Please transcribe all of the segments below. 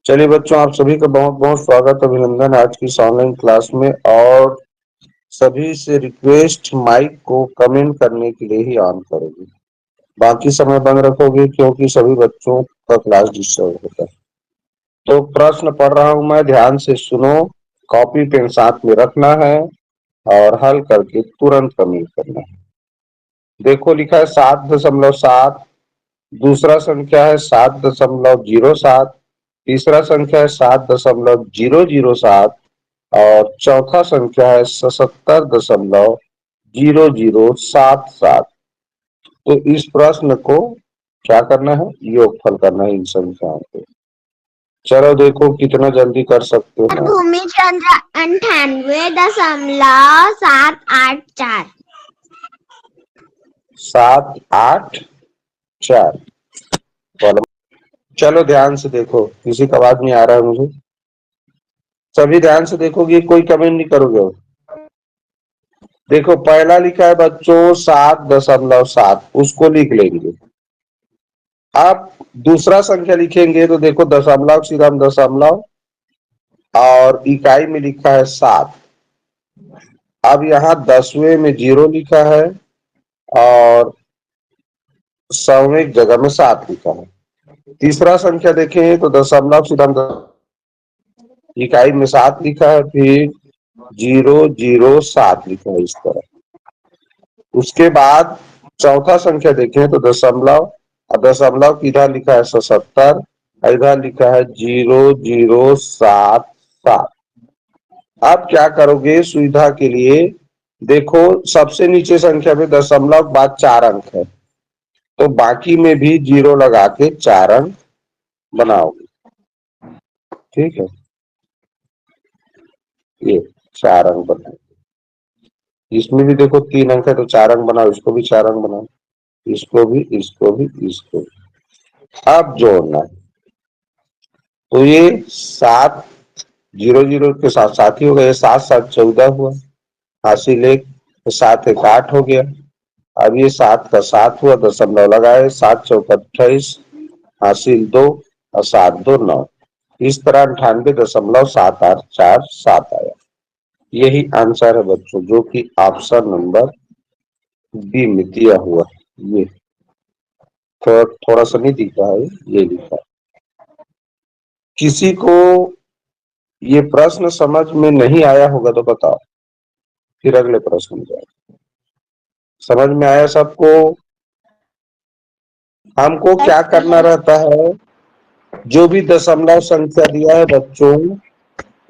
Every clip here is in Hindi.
चलिए बच्चों, आप सभी का बहुत बहुत स्वागत अभिनंदन आज की इस ऑनलाइन क्लास में। और सभी से रिक्वेस्ट, माइक को कमेंट करने के लिए ही ऑन करोगे, बाकी समय बंद रखोगे क्योंकि सभी बच्चों का क्लास डिस्टर्ब होता है। तो प्रश्न पढ़ रहा हूं मैं, ध्यान से सुनो। कॉपी पेन साथ में रखना है और हल करके तुरंत कमेंट करना है। देखो, लिखा है 7.7, दूसरा संख्या है 7.07, तीसरा संख्या है 7.007 और चौथा संख्या है 77.0077। तो इस प्रश्न को क्या करना है? योगफल करना है इन संख्याओं को। चलो देखो कितना जल्दी कर सकते हो। भूमि चंद्र 98.784। 784। चलो ध्यान से देखो, किसी का आवाज नहीं आ रहा है मुझे। सभी ध्यान से देखोगे, कोई कमेंट नहीं करोगे। देखो, पहला लिखा है बच्चों 7.7, उसको लिख लेंगे। आप दूसरा संख्या लिखेंगे तो देखो दशमलव, सीधा दशमलव और इकाई में लिखा है 7। अब यहाँ 10वें में 0 लिखा है और 100वें जगह में 7 लिखा है। तीसरा संख्या देखें तो दशमलव, सीधा इकाई में 7 लिखा है, फिर 007 लिखा है इस तरह। उसके बाद चौथा संख्या देखें तो दशमलव, और दशमलव की इधर लिखा है 77, इधर लिखा है 0077। अब क्या करोगे सुविधा के लिए? देखो, सबसे नीचे संख्या में दशमलव बाद 4 अंक है, तो बाकी में भी 0 लगा के 4 अंक बनाओगे। ठीक है, ये 4 अंक बनाओ। इसमें भी देखो 3 अंक है तो 4 अंक बनाओ, इसको भी 4 अंक बनाओ, इसको भी, इसको भी, इसको भी। अब जोड़ना है तो ये 7 0 0 के साथ साथ ही हो गया, 7 7 14 हुआ, हासिल 1, तो 7 1 8 हो गया। अब ये 7 का 7 हुआ, दशमलव लगाए, 7 चौक 28, हासिल 2 और 7 2 9। इस तरह 98.7847 आया। यही आंसर है बच्चों, जो कि ऑप्शन नंबर बी में दिया हुआ है। ये थोड़ा सा नहीं दिख रहा है, ये लिखा है। किसी को ये प्रश्न समझ में नहीं आया होगा तो बताओ, फिर अगले प्रश्न में जाए। समझ में आया सबको? हमको क्या करना रहता है? जो भी दशमलव संख्या दिया है बच्चों,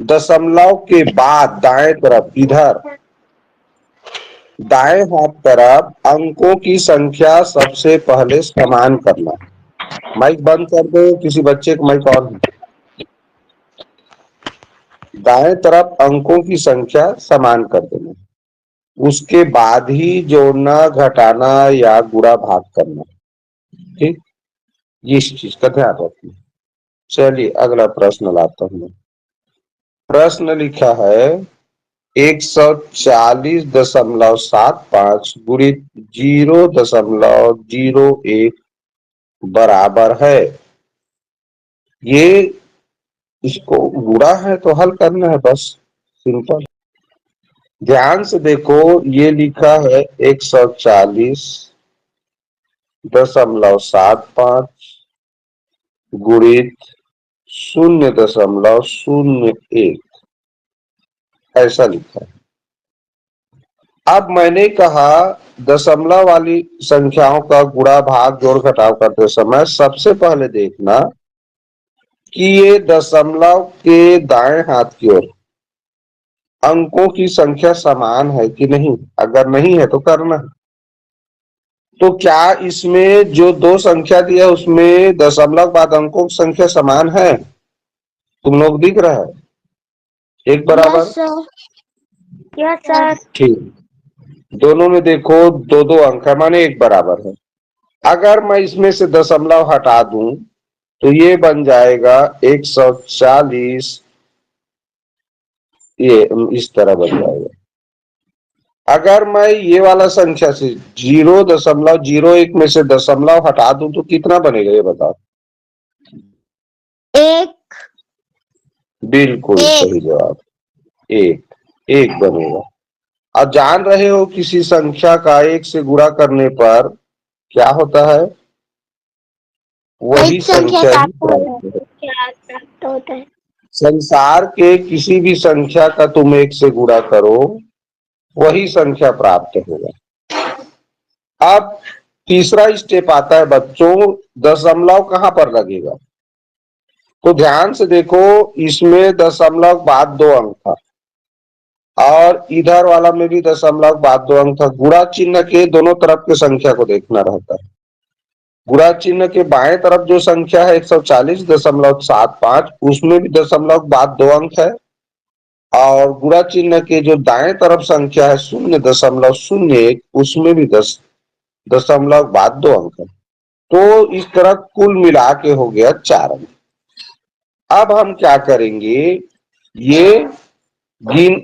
दशमलव के बाद दाएं तरफ, इधर दाएं हाथ तरफ अंकों की संख्या सबसे पहले समान करना। माइक बंद कर दो, किसी बच्चे को माइक ऑन है। दाएं तरफ अंकों की संख्या समान कर देना, उसके बाद ही जोड़ना, घटाना या गुणा भाग करना। ठीक, इस चीज का ध्यान रखना। चलिए अगला प्रश्न लाता हूं। प्रश्न लिखा है 140.75 गुणित 0.01 बराबर है। ये इसको गुणा है तो हल करना है, बस सिंपल। ध्यान से देखो, ये लिखा है 140.75 गुणित 0.01, ऐसा लिखा है। अब मैंने कहा दशमलव वाली संख्याओं का गुणा भाग जोड़ घटाव करते समय सबसे पहले देखना कि ये दशमलव के दाएं हाथ की ओर अंकों की संख्या समान है कि नहीं। अगर नहीं है तो करना है। तो क्या इसमें जो दो संख्या दिया है उसमें दशमलव बाद अंकों की संख्या समान है? तुम लोग दिख रहा है? एक बराबर। Yes sir. ठीक, दोनों में देखो दो दो अंक है, माने एक बराबर है। अगर मैं इसमें से दशमलव हटा दूं तो ये बन जाएगा 140, ये इस तरह बन जाएगा। अगर मैं ये वाला संख्या से 0.01 में से दशमलव हटा दूं तो कितना बनेगा ये बताओ? 1 बिल्कुल एक। सही जवाब। एक। एक बनेगा। अब जान रहे हो किसी संख्या का एक से गुणा करने पर क्या होता है? वही वही संख्या संख्या ही प्राप्त होता प्राप्त है। होगी। क्या प्राप्त होता है? संसार के किसी भी संख्या का तुम एक से गुणा करो, वही संख्या प्राप्त होगा। अब तीसरा स्टेप आता है बच्चों, दशमलव कहां पर लगेगा? तो ध्यान से देखो, इसमें दशमलव बाद 2 अंक था और इधर वाला में भी दशमलव बाद 2 अंक था। गुणा चिन्ह के दोनों तरफ के संख्या को देखना रहता है। गुणा चिन्ह के बाएं तरफ जो संख्या है 140.75, उसमें भी दशमलव बाद 2 अंक है। और गुणा चिन्ह के जो दाएं तरफ संख्या है 0.01, उसमें भी 10 दशमलव बाद 2 अंक है। तो इस तरह कुल मिला के हो गया 4 अंक। अब हम क्या करेंगे, ये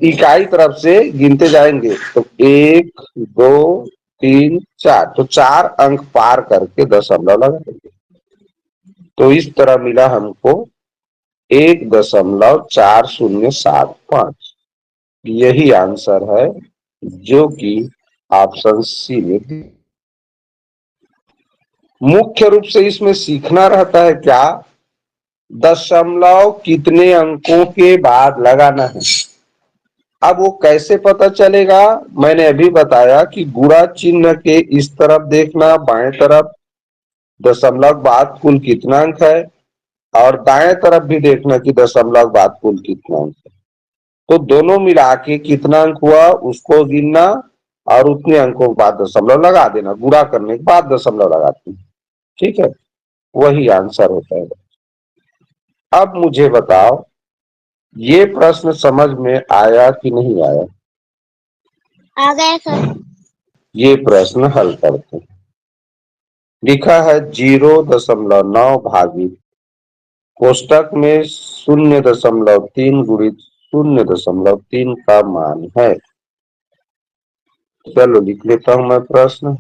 इकाई तरफ से गिनते जाएंगे। तो 1 2 3 4, तो 4 अंक पार करके दशमलव लगा देंगे। तो इस तरह मिला हमको 1.4075। यही आंसर है जो कि ऑप्शन सी में मुख्य रूप से इसमें सीखना रहता है क्या, दशमलव कितने अंकों के बाद लगाना है। अब वो कैसे पता चलेगा? मैंने अभी बताया कि गुणा चिन्ह के इस तरफ देखना, बाएं तरफ दशमलव बाद कुल कितना अंक है, और दाएं तरफ भी देखना कि दशमलव बाद कुल कितना अंक है। तो दोनों मिला के कितना अंक हुआ उसको गिनना और उतने अंकों के बाद दशमलव लगा देना, गुणा करने के बाद दशमलव लगाते हैं। ठीक है, वही आंसर होता है। अब मुझे बताओ, ये प्रश्न समझ में आया कि नहीं आया? आ गया सर। ये प्रश्न हल करते हैं। लिखा है 0.9 भागित कोष्टक में 0.3 गुणित 0.3 का मान है। चलो लिख लेता हूं मैं प्रश्न।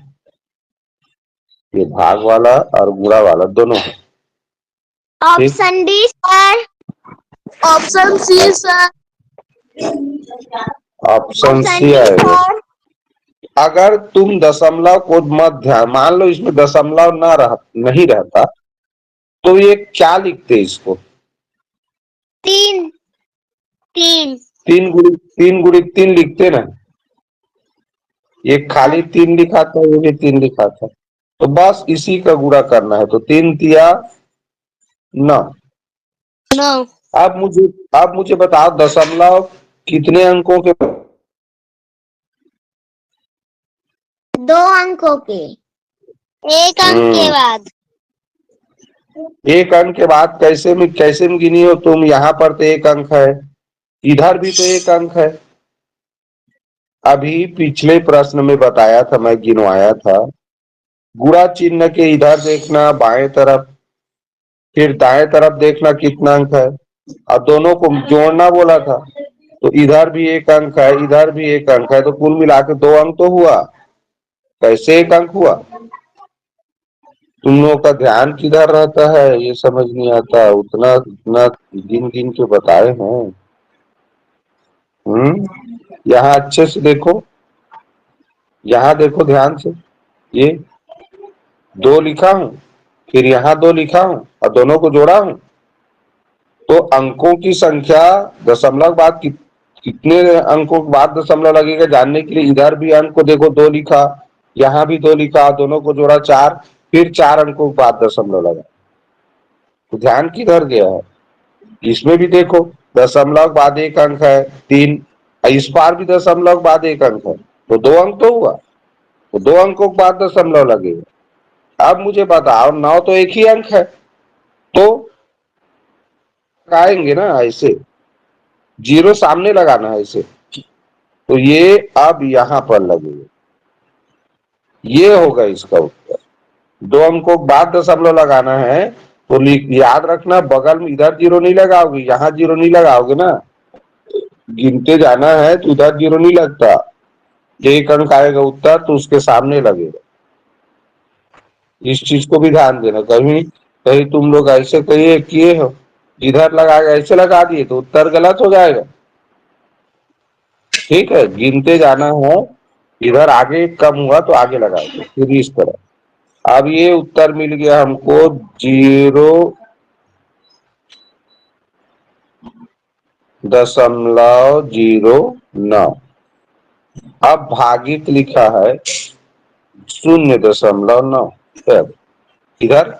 ये भाग वाला और गुणा वाला दोनों है। Option D sir. Option C sir. Option option C D आएगा। सर। अगर तुम दशमलव को मत ध्यान, मान लो इसमें दशमलव नहीं रहता, तो ये क्या लिखते इसको? 3। 3। 3 गुणित 3 लिखते ना। ये खाली 3 लिखा था, ये भी 3 लिखा था। तो बस इसी का गुणा करना है। तो 3 तिया 9। 9। अब मुझे बताओ, दशमलव कितने अंकों के? 2 अंकों के। 1 अंक के बाद। एक अंक के बाद कैसे में गिनी हो तुम? यहाँ पर तो 1 अंक है, इधर भी तो 1 अंक है। अभी पिछले प्रश्न में बताया था, मैं गिनवाया था। गुणा चिन्ह के इधर देखना बाएं तरफ, फिर दाएं तरफ देखना कितना अंक है, और दोनों को जोड़ना बोला था। तो इधर भी 1 अंक है, इधर भी 1 अंक है, तो कुल मिला के 2 अंक तो हुआ। कैसे 1 अंक हुआ? तुम लोगों का ध्यान किधर रहता है ये समझ नहीं आता। उतना उतना गिन गिन के बताए हैं। यहाँ अच्छे से देखो, यहाँ देखो ध्यान से। ये 2 लिखा हूं, फिर यहाँ 2 लिखा हूं और दोनों को जोड़ा हूं। तो अंकों की संख्या दशमलव बाद कितने अंकों के बाद दशमलव लगेगा जानने के लिए इधर भी अंक को देखो, 2 लिखा, यहाँ भी 2 लिखा, दोनों को जोड़ा 4, फिर 4 अंकों के बाद दशमलव लगा। तो ध्यान किधर गया है? इसमें भी देखो, दशमलव बाद 1 अंक है 3, इस बार भी दशमलव बाद 1 अंक है, तो 2 अंक तो हुआ। तो 2 अंकों के बाद दशमलव लगेगा। अब मुझे बताओ, 9 तो एक ही अंक है, तो लगाएंगे ना ऐसे, 0 सामने लगाना है ऐसे। तो ये अब यहां पर लगेगा। ये होगा इसका उत्तर। 2 अंकों के बाद दशमलव लगाना है, तो याद रखना, बगल में इधर 0 नहीं लगाओगे, यहाँ 0 नहीं लगाओगे ना। गिनते जाना है तो इधर 0 नहीं लगता। 1 अंक आएगा उत्तर तो उसके सामने लगेगा। इस चीज को भी ध्यान देना। कहीं कहीं तुम लोग ऐसे कहिए किए हो इधर लगा, ऐसे लगा दिए तो उत्तर गलत हो जाएगा। ठीक है, गिनते जाना है, इधर आगे कम हुआ तो आगे लगाएंगे, फिर इस तरह। अब ये उत्तर मिल गया हमको 0.09। अब भागित लिखा है 0.9। इधर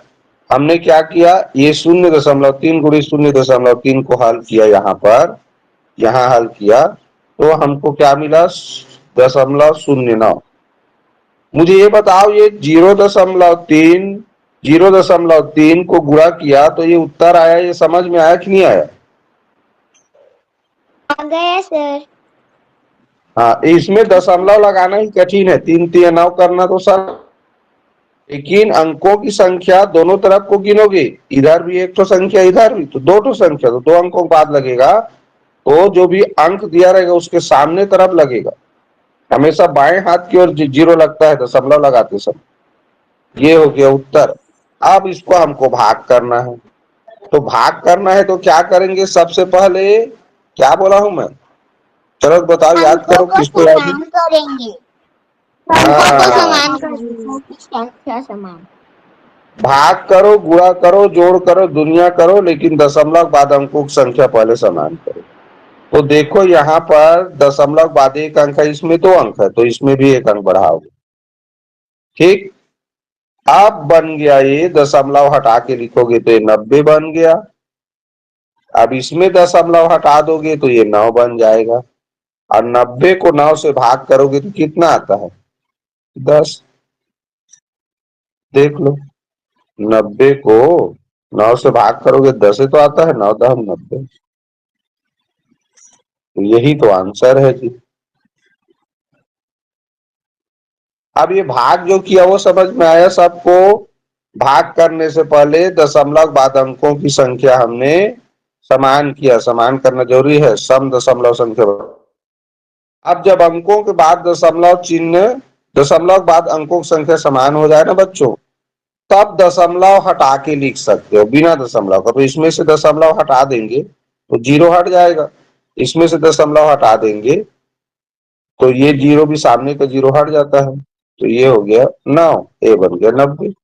हमने क्या किया, ये 0.3 गुणी 0.3 को हल किया, यहाँ हल किया तो हमको क्या मिला 0.09। मुझे ये बताओ, ये 0.3 को गुणा किया तो ये उत्तर आया, ये समझ में आया कि नहीं आया? आ गया सर। हाँ, इसमें दशमलव लगाना ही कठिन है, 3 3 9 करना तो सर, लेकिन अंकों की संख्या दोनों तरफ को गिनोगे, इधर भी एक तो संख्या, इधर भी, तो दो तो संख्या, तो 2 अंकों बाद लगेगा, तो जो भी अंक दिया रहेगा उसके सामने तरफ लगेगा। हमेशा बाएं हाथ की ओर जीरो लगता है दशमलव लगाते समय। ये हो गया उत्तर। अब इसको हमको भाग करना है, तो भाग करना है तो क्या करेंगे, सबसे पहले क्या बोला हूं मैं? चलो बताओ, याद अंकों करो, को किसको याद है? समान करेंगे। अंकों को हाँ, समान करेंगे, संख्या समान। भाग करो, गुणा करो, जोड़ करो, दुनिया करो, लेकिन दशमलव बाद अंकों की संख्या पहले समान करो। तो देखो यहाँ पर दशमलव बाद एक अंक है, इसमें 2 अंक है, तो इसमें भी 1 अंक बढ़ाओगे। ठीक, अब बन गया, ये दशमलव हटा के लिखोगे तो ये 90 बन गया। अब इसमें दशमलव हटा दोगे तो ये 9 बन जाएगा, और 90 को 9 से भाग करोगे तो कितना आता है? 10। देख लो, 90 को 9 से भाग करोगे 10 से तो आता है, 9 10 90। तो यही तो आंसर है जी। अब ये भाग जो किया वो समझ में आया सबको? भाग करने से पहले दशमलव बाद अंकों की संख्या हमने समान किया, समान करना जरूरी है, सम दशमलव संख्या। अब जब अंकों के बाद दशमलव चिन्ह, दशमलव बाद अंकों की संख्या समान हो जाए ना बच्चों, तब दशमलव हटा के लिख सकते हो, बिना दशमलव का। तो इसमें से दशमलव हटा देंगे तो 0 हट जाएगा, इसमें से दशमलव हटा देंगे तो ये 0 भी, सामने का 0 हट जाता है, तो ये हो गया 9, ए बन गया 90।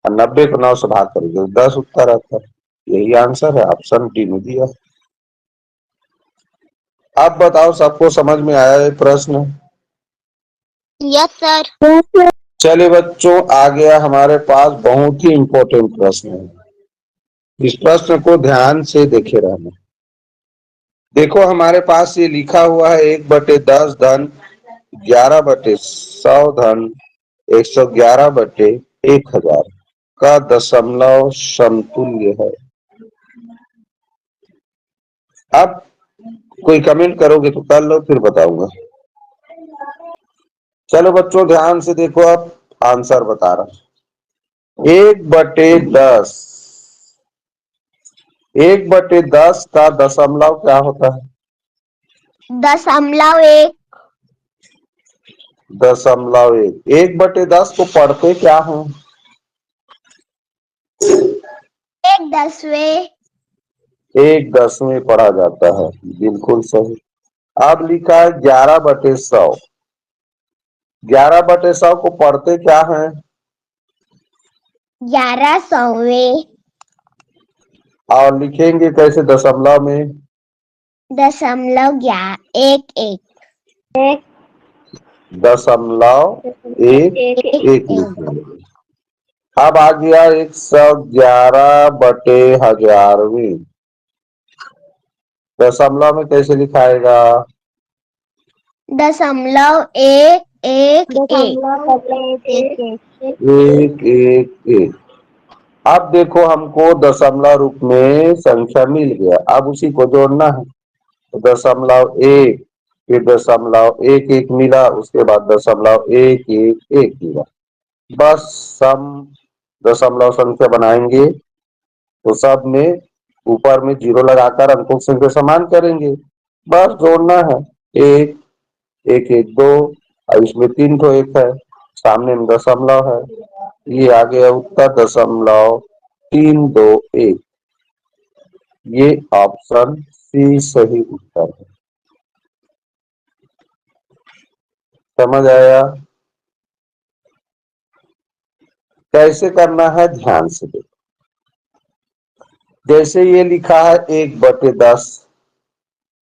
और 90 को 9 से भाग करोगे तो 10 उत्तर आता है। यही आंसर है, ऑप्शन डी में दिया। अब बताओ, सबको समझ में आया ये प्रश्न? Yes sir. चलिए बच्चों, आ गया हमारे पास बहुत ही इंपॉर्टेंट प्रश्न है। इस प्रश्न को ध्यान से देखे रहना। देखो हमारे पास ये लिखा हुआ है 1/10 धन 11/100 धन 111/1000 का दशमलव समतुल्य है। अब कोई कमेंट करोगे तो कर लो, फिर बताऊंगा। चलो बच्चों ध्यान से देखो, अब आंसर बता रहा। 1/10, 1/10 का दशमलव क्या होता है? दशमलव एक। दशमलव एक। 1/10 को पढ़ते क्या है? 1/10वें। 1/10 पढ़ा जाता है, बिल्कुल सही। अब लिखा है 11/100। 11/100 को पढ़ते क्या है? 1100वें। और लिखेंगे कैसे दशमलव में? दशमलव एक एक। दशमलव एक एक एक लिखेंगे। अब आ गया 111/1000वीं। दशमलव में कैसे लिखाएगा? दशमलव एक एक एक एक एक। अब देखो हमको दशमलव रूप में संख्या मिल गया, अब उसी को जोड़ना है। तो दशमलव एक, फिर दशमलव एक एक मिला, उसके बाद दशमलव एक एक एक मिला। बस सम दशमलव संख्या बनाएंगे तो सब में ऊपर में 0 लगाकर अंकों की संख्या समान करेंगे। बस जोड़ना है, एक एक एक 2, और इसमें 3 तो एक है, सामने में दशमलव है। ये आ गया उत्तर 0.321। ये ऑप्शन सी सही उत्तर है। समझ आया? कैसे करना है ध्यान से देखो। जैसे ये लिखा है 1/10,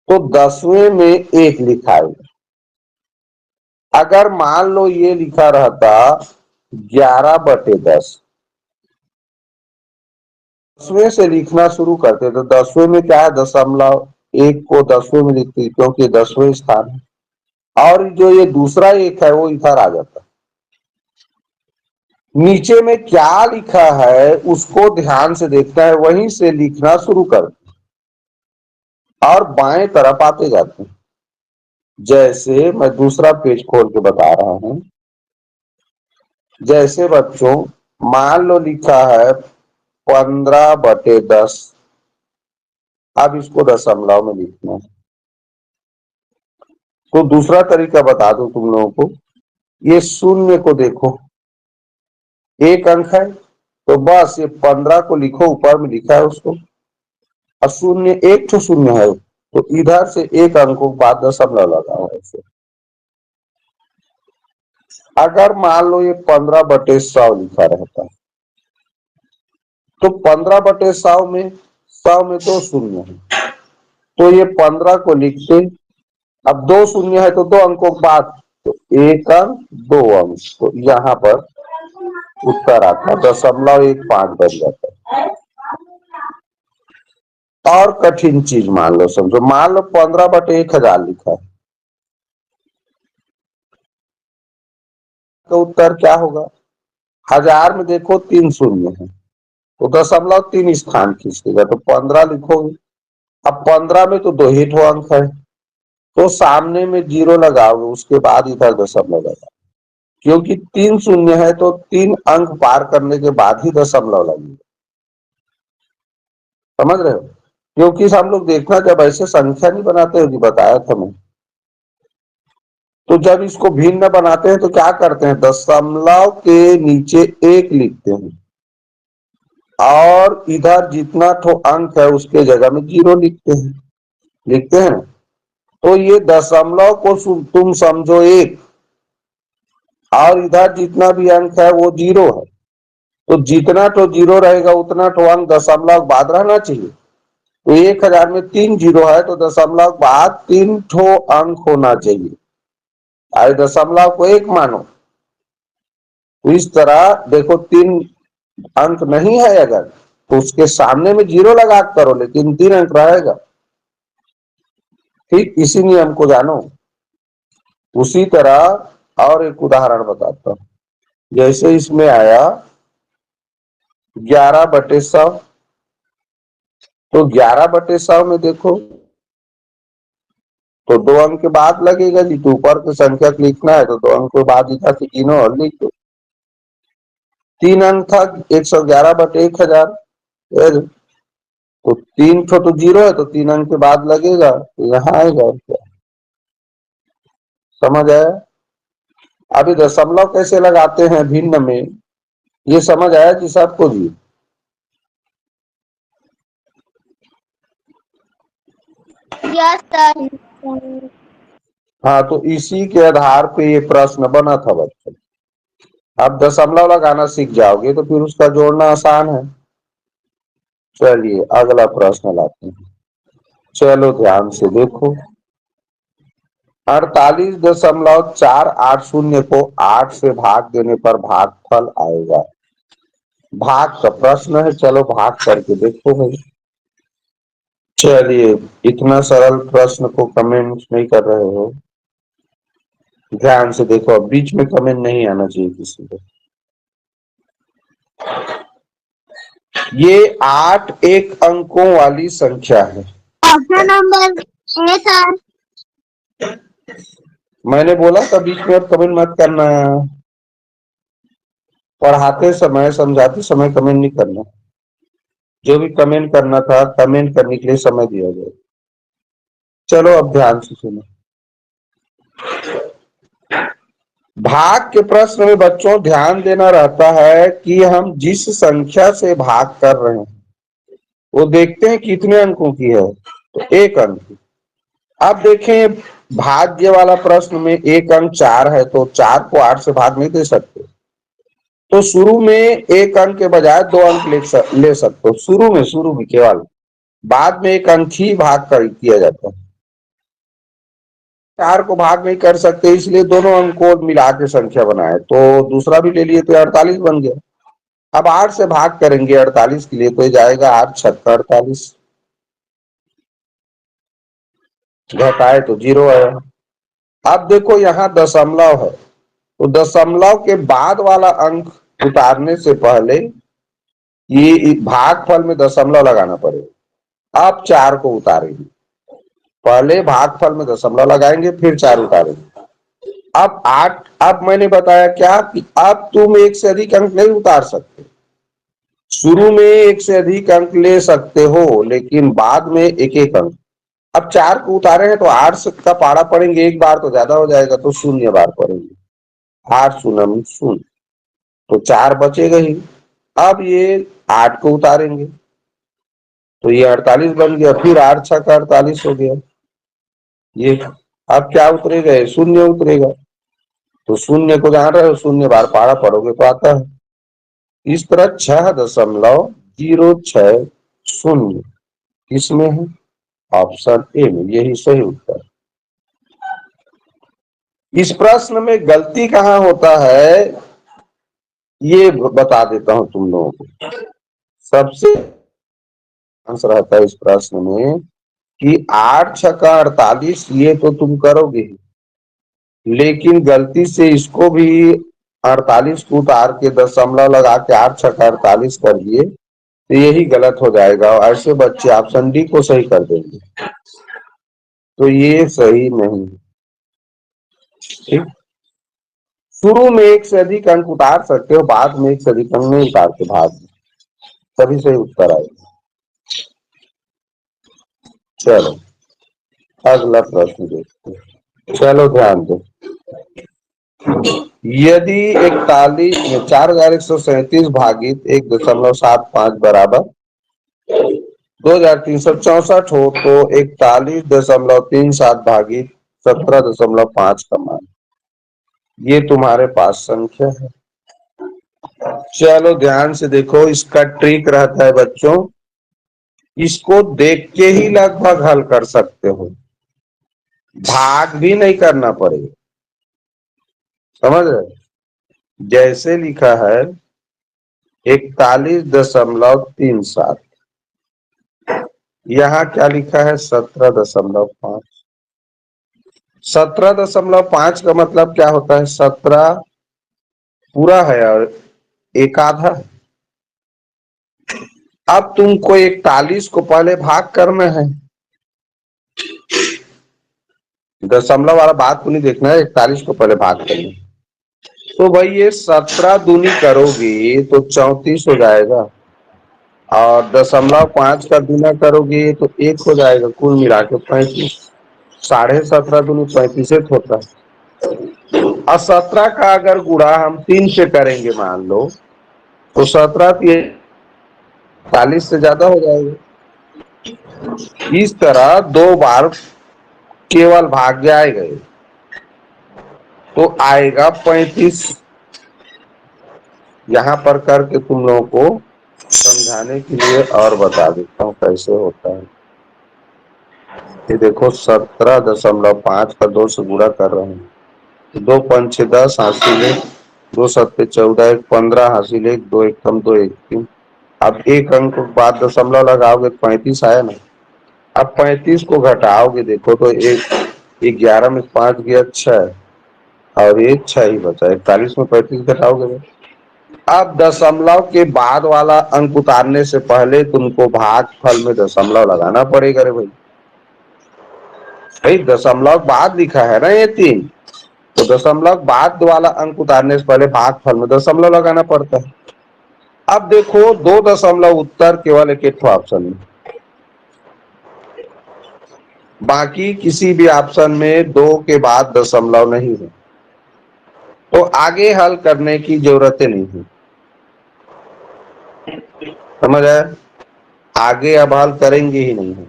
तो 10वें में 1 लिखा है। अगर मान लो ये लिखा रहता 11/10, 10वें से लिखना शुरू करते तो 10वें में क्या है, दशमलव 1 को 10वें में लिखती क्योंकि 10वें स्थान है, और जो ये दूसरा 1 है वो इधर आ जाता। नीचे में क्या लिखा है उसको ध्यान से देखना है, वहीं से लिखना शुरू कर और बाएं तरफ आते जाते हैं। जैसे मैं दूसरा पेज खोल के बता रहा हूं। जैसे बच्चों मान लो लिखा है 15/10, अब इसको दशमलव में लिखना है। तो दूसरा तरीका बता दूं तुम लोगों को, ये शून्य को देखो, 1 अंक है तो बस ये 15 को लिखो, ऊपर में लिखा है उसको, और शून्य 1 तो शून्य है तो इधर से 1 अंकों के बाद दशमलव लगा हुआ है इसे। अगर मान लो ये 15/100 लिखा रहता है तो 15/100 में 100 में 2 शून्य है, तो ये 15 को लिखते, अब 2 शून्य है तो 2 अंकों के बाद, तो 1 अंक 2 अंक, तो यहाँ पर उत्तर आता 0.15 बन जाता है। और कठिन चीज मान लो, समझो मान लो 15/1000 लिखा है, तो उत्तर क्या होगा? 1000 में देखो 3 शून्य है तो 0.3 स्थान खींचेगा तो 15 लिखोगे। अब 15 में तो 2 ही ठो अंक है तो सामने में 0 लगाओगे, उसके बाद इधर दशमलव लगाओ, क्योंकि 3 शून्य है तो 3 अंक पार करने के बाद ही दशमलव लगेगा। समझ रहे हो? क्योंकि हम लोग देखना जब ऐसे संख्या नहीं बनाते हो, बताया था मैं, तो जब इसको भिन्न बनाते हैं तो क्या करते हैं, दशमलव के नीचे 1 लिखते हैं और इधर जितना ठो अंक है उसके जगह में 0 लिखते हैं। तो ये दशमलव को तुम समझो 1 और इधर जितना भी अंक है वो 0 है, तो जितना तो 0 रहेगा उतना तो अंक दशमलव बाद रहना चाहिए। तो 1000 में 3 0 है तो दशमलव बाद 3 ठो अंक होना चाहिए, आज दशमलव को 1 मानो। तो इस तरह देखो 3 अंक नहीं है अगर, तो उसके सामने में 0 लगा करो, लेकिन 3 अंक रहेगा। ठीक इसी नियम को जानो। उसी तरह और एक उदाहरण बताता हूं। जैसे इसमें आया 11/100, तो 11/100 में देखो तो 2 अंक के बाद लगेगा जी, तो ऊपर की संख्या लिखना है तो 2 अंक के बाद इधर से गिनो और लिख दो। 3 अंक था 111/1000, तो 3 ठो तो 0 है तो 3 अंक के बाद लगेगा तो यहाँ आएगा और क्या। समझ आया? अभी दशमलव कैसे लगाते हैं भिन्न में, ये समझ आया जी सबको जी? Yes sir. हाँ, तो इसी के आधार पे ये प्रश्न बना था बच्चों। अब दशमलव लगाना सीख जाओगे तो फिर उसका जोड़ना आसान है। चलिए अगला प्रश्न लाते हैं। चलो ध्यान से देखो, 48.480 को 8 से भाग देने पर भागफल आएगा। भाग का प्रश्न है, चलो भाग करके देखो भाई। चलिए, इतना सरल प्रश्न को कमेंट नहीं कर रहे हो, ध्यान से देखो, अब बीच में कमेंट नहीं आना चाहिए किसी को। ये 8 एक अंकों वाली संख्या है। Option number A sir. मैंने बोला था बीच में अब कमेंट मत करना, पढ़ाते समय समझाते समय कमेंट नहीं करना। जो भी कमेंट करना था कमेंट करने के लिए समय दिया जाए। चलो अब ध्यान से सुनो। भाग के प्रश्न में बच्चों ध्यान देना रहता है कि हम जिस संख्या से भाग कर रहे हैं वो देखते हैं कितने अंकों की है, तो 1 अंक की। अब देखें भाज्य वाला प्रश्न में 1 अंक 4 है, तो 4 को 8 से भाग नहीं दे सकते, तो शुरू में 1 अंक के बजाय 2 अंक ले सकते हो, शुरू में केवल, बाद में 1 अंक ही भाग कर किया जाता है। 4 को भाग नहीं कर सकते, इसलिए दोनों अंक को मिला के संख्या बनाए, तो दूसरा भी ले लिए तो 48 बन गया। अब 8 से भाग करेंगे 48 के लिए, तो ये जाएगा 8 छक्का 48, घटाए तो 0 आया। अब देखो यहाँ दशमलव है, तो दशमलव के बाद वाला अंक उतारने से पहले ये भागफल में दशमलव लगाना पड़ेगा। अब 4 को उतारेंगे, पहले भागफल में दशमलव लगाएंगे, फिर 4 उतारेंगे। अब 8, अब मैंने बताया क्या कि अब तुम 1 से अधिक अंक नहीं उतार सकते, शुरू में 1 से अधिक अंक ले सकते हो, लेकिन बाद में एक एक अंक। अब 4 को उतारे हैं तो 8 का पारा पड़ेंगे, एक बार तो ज्यादा हो जाएगा, तो 0 बार पड़ेंगे, 8 शून्य 0, तो 4 बचेगा ही। अब ये 8 को उतारेंगे, तो ये 48 बन गया, फिर 8 छक्का 48 हो गया। ये अब क्या उतरेगा, 0 उतरेगा, तो 0 को जान रहे हो, 0 बार पारा पड़ोगे तो आता है। इस तरह 6.060 किसमें है, ऑप्शन ए में, यही सही उत्तर। इस प्रश्न में गलती कहाँ होता है ये बता देता हूं तुम लोगों को। सबसे आंसर रहता है इस प्रश्न में कि 8 छक्का 48 ये तो तुम करोगे ही, लेकिन गलती से इसको भी 48 को उतार के दशमलव लगा के 8 छक्का 48 कर दिए, तो यही गलत हो जाएगा, और ऐसे बच्चे ऑप्शन डी को सही कर देंगे, तो ये सही नहीं। ठीक, शुरू में 1 से अधिक अंक उतार सकते हो, बाद में 1 से अधिक अंक नहीं उतारते भाग में, तभी सही उत्तर आएगा। चलो अगला प्रश्न देखते हैं, चलो ध्यान दो। यदि 41 में 4137 भागित 1.75 बराबर 2364 हो, तो 41.37 भागित 17.5 का मान, ये तुम्हारे पास संख्या है। चलो ध्यान से देखो, इसका ट्रिक रहता है बच्चों, इसको देख के ही लगभग हल कर सकते हो, भाग भी नहीं करना पड़ेगा, समझ रहे। जैसे लिखा है 41.37, यहाँ क्या लिखा है 17.5। 17.5 का मतलब क्या होता है, 17 पूरा है और एक आधा है। अब तुमको 41 को पहले भाग करना है, दशमलव वाला बात को नहीं देखना है, 41 को पहले भाग करना है। तो भाई ये 17 दूनी करोगे तो 34 हो जाएगा, और 0.5 का गुना करोगे तो 1 हो जाएगा, कुल मिला के 35। 17.5 दूनी 35 होता है। और 17 का अगर गुणा हम 3 से करेंगे मान लो, तो 17 40 से ज्यादा हो जाएगा। इस तरह 2 बार केवल भाग्य आएगा, तो आएगा 35। यहाँ पर करके तुम लोगों को समझाने के लिए और बता देता हूँ कैसे होता है। ये देखो 17.5 का 2 से गुणा कर रहे हैं, 2 पंचे 10 हासिल 1, 2 सत्ते 14, 1 15 हासिल 1, 2 एक कम 2 1 3। अब एक अंक बाद दशमलव लगाओगे तो 35 आया ना। अब 35 को घटाओगे, देखो तो 11 में 5 गया 6, और ये 6 ही बचा, 41 में 35 घटाओगे। अब दशमलव के बाद वाला अंक उतारने से पहले तुमको भागफल में दशमलव लगाना पड़ेगा रे भाई। भाई दशमलव बाद लिखा है ना ये 3, तो दशमलव बाद वाला अंक उतारने से पहले भागफल में दशमलव लगाना पड़ता है। अब देखो 2 दशमलव उत्तर केवल एक ऑप्शन में, बाकी किसी भी ऑप्शन में 2 के बाद दशमलव नहीं है, तो आगे हल करने की जरूरत नहीं है, समझ आया। आगे अब हल करेंगे ही नहीं है,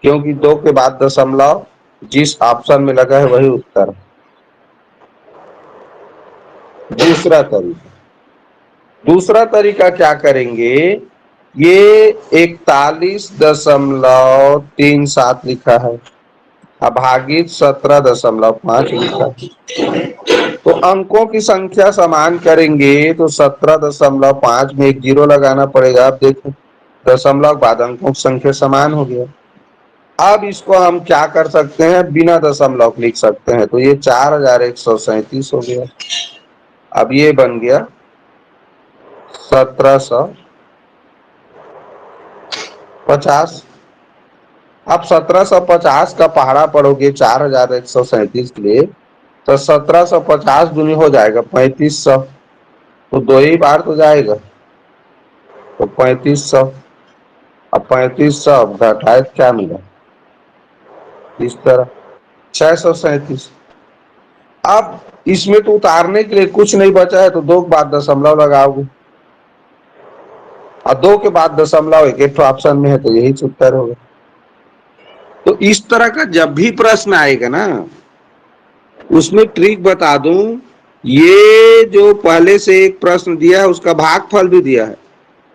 क्योंकि 2 के बाद दशमलव जिस ऑप्शन में लगा है वही उत्तर है। दूसरा तरीका क्या करेंगे, ये 41.37 लिखा है, अभागित 17.5 लिखा है। तो अंकों की संख्या समान करेंगे तो 17.5 में एक जीरो लगाना पड़ेगा। अब देखो दशमलव बाद अंकों की संख्या समान हो गया। अब इसको हम क्या कर सकते हैं, बिना दशमलव लिख सकते हैं, तो ये 4137 हो गया। अब ये बन गया 1750। अब 1750 का पहाड़ा पढ़ोगे 4137 के लिए, तो 1750 दूनी हो जाएगा 3500, तो 2 ही बार तो जाएगा, तो 3500। अब 3500 घटाए क्या मिला, इस तरह 637। अब इसमें तो उतारने के लिए कुछ नहीं बचा है, तो 2 के बाद दशमलव लगाओगे, और 2 के बाद दशमलव एक ऑप्शन में है, तो यही उत्तर होगा। तो इस तरह का जब भी प्रश्न आएगा ना, उसमें ट्रिक बता दूं, ये जो पहले से एक प्रश्न दिया है उसका भागफल भी दिया है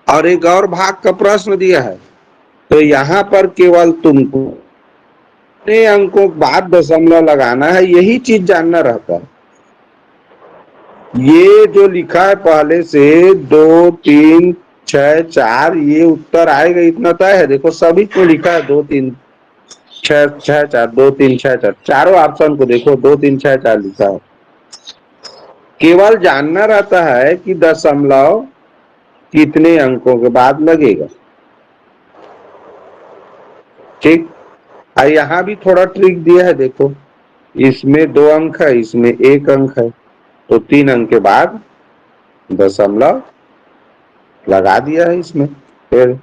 और एक और भाग का प्रश्न दिया है, तो यहाँ पर केवल तुमको कितने अंकों के बाद दशमलव लगाना है, यही चीज जानना रहता है। ये जो लिखा है पहले से 2 3 6 4, ये उत्तर आएगा इतना तय है। देखो सभी को लिखा है 2 3 6 6 4, 2 3 6 4, चारों ऑप्शन को देखो 2 3 6 4 लिखा है। केवल जानना रहता है कि दशमलव कितने अंकों के बाद लगेगा। ठीक, और यहाँ भी थोड़ा ट्रिक दिया है, देखो इसमें 2 अंक है, इसमें 1 अंक है, तो 3 अंक के बाद दशमलव लगा दिया है इसमें। फिर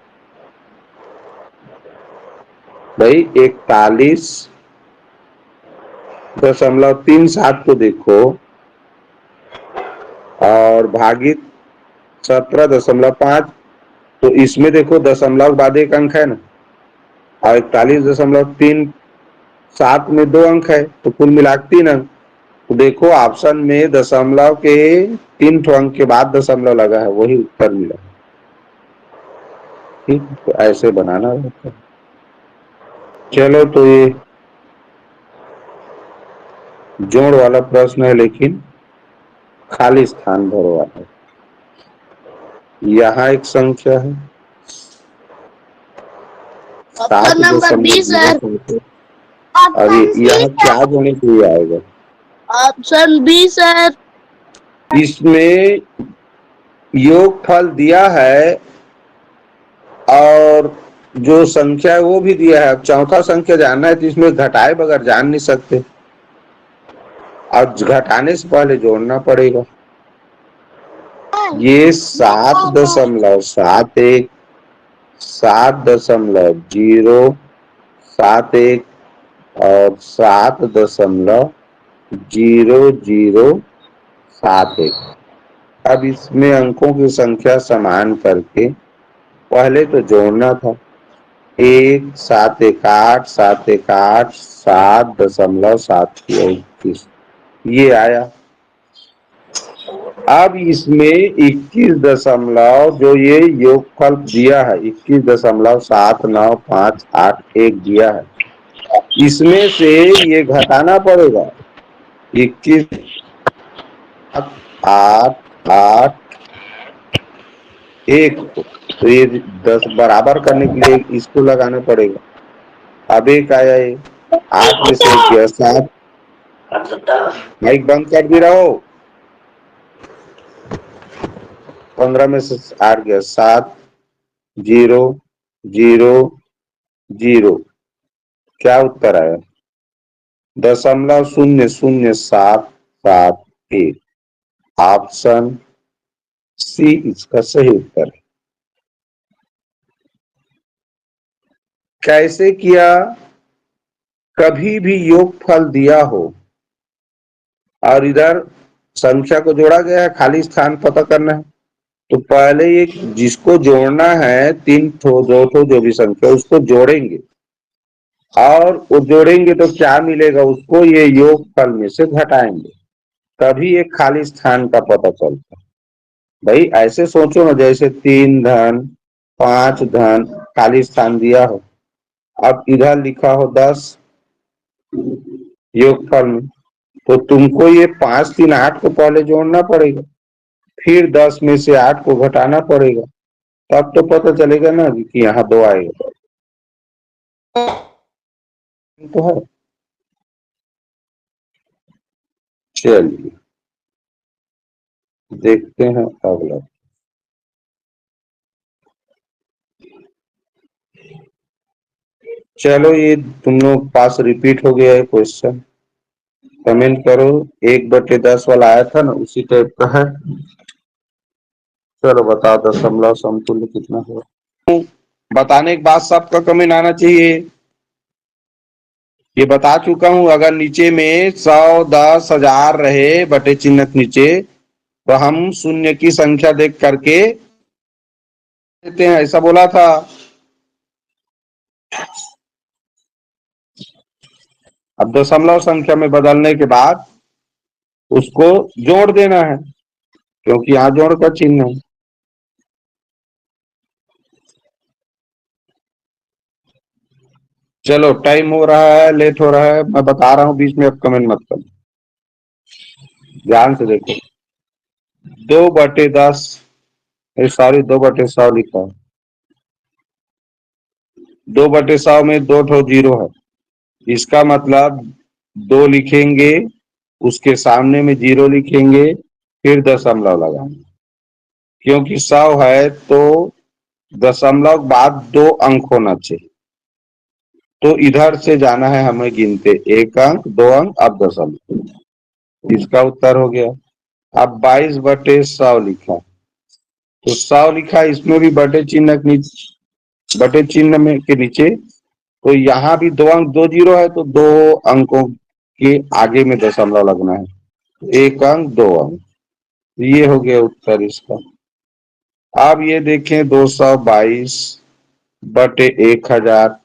भाई 41.37 को देखो और भागित 17.5, तो इसमें देखो दशमलव बाद 1 अंक है ना, और 41.37 में 2 अंक है, तो कुल मिला 3 अंक। तो देखो ऑप्शन में दशमलव के 3 अंक के बाद दशमलव लगा है, वही उत्तर मिला। ठीक, तो ऐसे बनाना रहता है। चलो, तो ये जोड़ वाला प्रश्न है, लेकिन खाली स्थान भरो वाला है। यहाँ एक संख्या है ऑप्शन नंबर 20 सर। और यहाँ क्या जोड़ने के लिए आएगा, ऑप्शन बी सर। इसमें योगफल दिया है और जो संख्या है वो भी दिया है। अब चौथा संख्या जानना है तो इसमें घटाए बगैर जान नहीं सकते, और घटाने से पहले जोड़ना पड़ेगा। ये 7.71, 7.071 और 7.0071। अब इसमें अंकों की संख्या समान करके पहले तो जोड़ना था, 1 7 1 8 7 1 8 7.721, ये आया। अब इसमें 21 दशमलव जो ये योगफल दिया है 21.79581 दिया है, इसमें से ये घटाना पड़ेगा 21 8 8 1 को, तो ये 10 बराबर करने के लिए इसको लगाना पड़ेगा। अब एक आया, ये 8 में से 1 गया 7, माइक बंद कर भी रहो, 15 में से 8 गया 7 0 0 0, क्या उत्तर आया, 0.00771। ऑप्शन सी इसका सही उत्तर है। कैसे किया, कभी भी योगफल दिया हो और इधर संख्या को जोड़ा गया है, खाली स्थान पता करना है, तो पहले ये जिसको जोड़ना है, तीन ठो दो ठो जो भी संख्या उसको जोड़ेंगे, और वो जोड़ेंगे तो क्या मिलेगा उसको, ये योगफल में से घटाएंगे, तभी एक खाली स्थान का पता चलता है। भाई ऐसे सोचो ना, जैसे 3 धन 5 धन खाली स्थान दिया हो, अब इधर लिखा हो 10 योगफल में, तो तुमको ये 5 3 8 को पहले जोड़ना पड़ेगा, फिर 10 में से 8 को घटाना पड़ेगा, तब तो पता चलेगा ना कि यहाँ 2 आएगा। तो है, चलिए देखते हैं अगला। चलो ये तुम लोग पास रिपीट हो गया है क्वेश्चन, कमेंट करो। 1/10 वाला आया था ना, उसी टाइप का है। चलो बताओ दशमलव समतुल्य कितना होगा, बताने के बाद सबका कमेंट आना चाहिए। ये बता चुका हूं, अगर नीचे में 100 10 1000 रहे बटे चिन्ह के नीचे, तो हम शून्य की संख्या देख करके देते हैं, ऐसा बोला था। अब दशमलव संख्या में बदलने के बाद उसको जोड़ देना है, क्योंकि यहां जोड़ का चिन्ह है। चलो टाइम हो रहा है, लेट हो रहा है, मैं बता रहा हूं, बीच में अब कमेंट मत करो, ध्यान से देखो। 2/10, सॉरी 2/100 लिखा है। 2/100 में 2 ठो जीरो है, इसका मतलब 2 लिखेंगे, उसके सामने में जीरो लिखेंगे, फिर दशमलव लगाएंगे, क्योंकि 100 है तो दशमलव बाद 2 अंक होना चाहिए, तो इधर से जाना है हमें गिनते, 1 अंक 2 अंक, अब दशमलव, इसका उत्तर हो गया। अब 22/100 लिखा, तो 100 लिखा, इसमें भी बटे चिन्ह के नीचे, बटे चिन्ह में के नीचे, तो यहाँ भी 2 अंक 2 जीरो है, तो 2 अंकों के आगे में दशमलव लगना है, 1 अंक 2 अंक, ये हो गया उत्तर इसका। अब ये देखें 222/1000,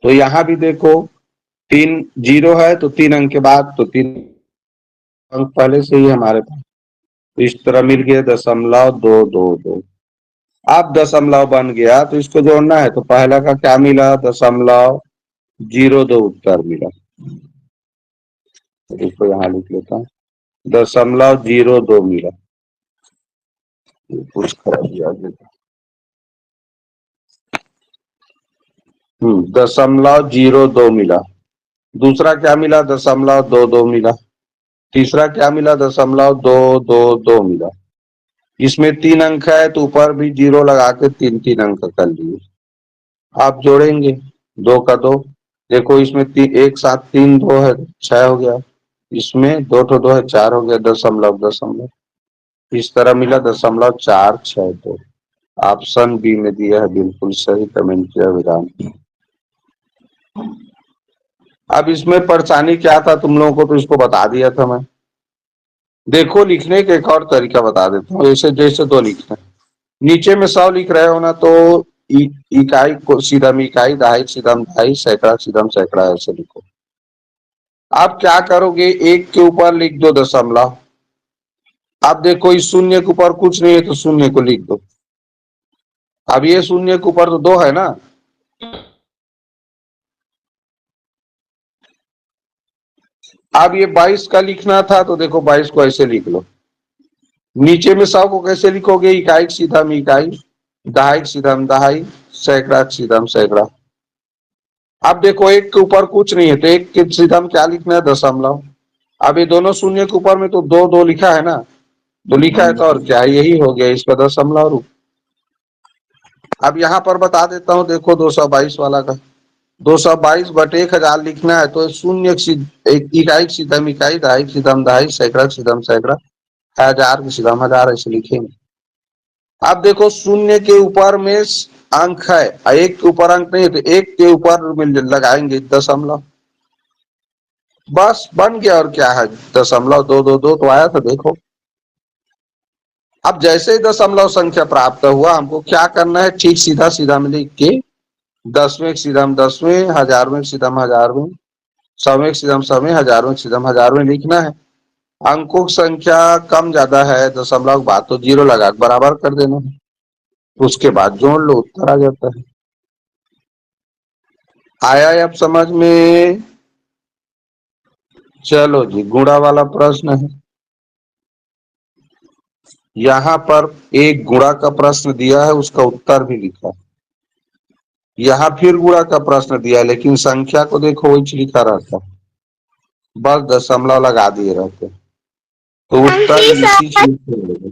तो यहाँ भी देखो 3 जीरो है, तो 3 अंक के बाद तो 3 अंक पहले से ही हमारे पास, तो इस तरह मिल गया 0.222। अब दशमलव बन गया तो इसको जोड़ना है, तो पहला का क्या मिला, 0.02 उत्तर मिला, तो इसको यहाँ लिख लेता हूँ, 0.02 मिला, कुछ कर दिया। 0.02 मिला। दूसरा क्या मिला, 0.22 मिला। तीसरा क्या मिला, 0.222 मिला। इसमें 3 अंक है, तो ऊपर भी जीरो लगा के 3 अंक कर लिए। आप जोड़ेंगे 2 का 2, देखो इसमें 1 7 3 2 है, 6 हो गया, इसमें 2 ठो 2 है, 4 हो गया, दशमलव दशमलव, इस तरह मिला 0.462। ऑप्शन बी में दिया है, बिल्कुल सही कमेंट किया विधान। अब इसमें परेशानी क्या था तुम लोगों को, तो इसको बता दिया था मैं। देखो लिखने का एक और तरीका बता देता हूँ, ऐसे जैसे 2 लिखना है, नीचे में 100 लिख रहे हो ना, तो इकाई को सीधा में इकाई, दहाई सीधा में दहाई, सैकड़ा सीधा में सैकड़ा, ऐसे लिखो। आप क्या करोगे, 1 के ऊपर लिख दो दशमलव, अब देखो इस शून्य के ऊपर कुछ नहीं है, तो शून्य को लिख दो। अब ये शून्य के ऊपर तो 2 है ना, अब ये 22 का लिखना था, तो देखो 22 को ऐसे लिख लो। नीचे में 100 को कैसे लिखोगे, इकाई सीधा में इकाई, दहाई सीधा में दहाई, सैकड़ा सीधा में सैकड़ा। अब देखो 1 के ऊपर कुछ नहीं है, तो 1 के सीधा में क्या लिखना है, दशमलव। अब ये दोनों शून्य के ऊपर में तो 2 2 लिखा है ना, तो लिखा है तो और क्या, यही हो गया इसका दशमलव रूप। अब यहाँ पर बता देता हूँ, देखो 222 वाला का, 222/1000 लिखना है, तो शून्य इकाई सीधा में इकाई, दहाई सीधा में दहाई, सैकड़ा सीधा में सैकड़ा, हजार के सीधा में हजार, ऐसे लिखेंगे। अब देखो शून्य के ऊपर में अंक है, 1 के ऊपर अंक नहीं है, तो 1 के ऊपर में लगाएंगे दशमलव, बस बन गया, और क्या है, 0.222 तो आया था देखो। अब जैसे ही दशमलव संख्या प्राप्त हुआ, हमको क्या करना है, ठीक सीधा सीधा में लिख के दसवें के सीधा में दसवें, हजारवें के सीधा में हजारवें, सौवें के सीधा में सौवें, हजारवें के सीधा में हजारवें लिखना है। अंकों की संख्या कम ज्यादा है दशमलव के बाद तो जीरो लगा के बराबर कर देना है, उसके बाद जोड़ लो, उत्तर आ जाता है। आया अब समझ में? चलो जी, गुणा वाला प्रश्न है। यहां पर एक गुणा का प्रश्न दिया है, उसका उत्तर भी लिखा है। यहां फिर गुणा का प्रश्न दिया है, लेकिन संख्या को देखो वही लिखा रहता है, बस दशमलव लगा दिए रहते, तो उत्तर इसी चीज से होगा।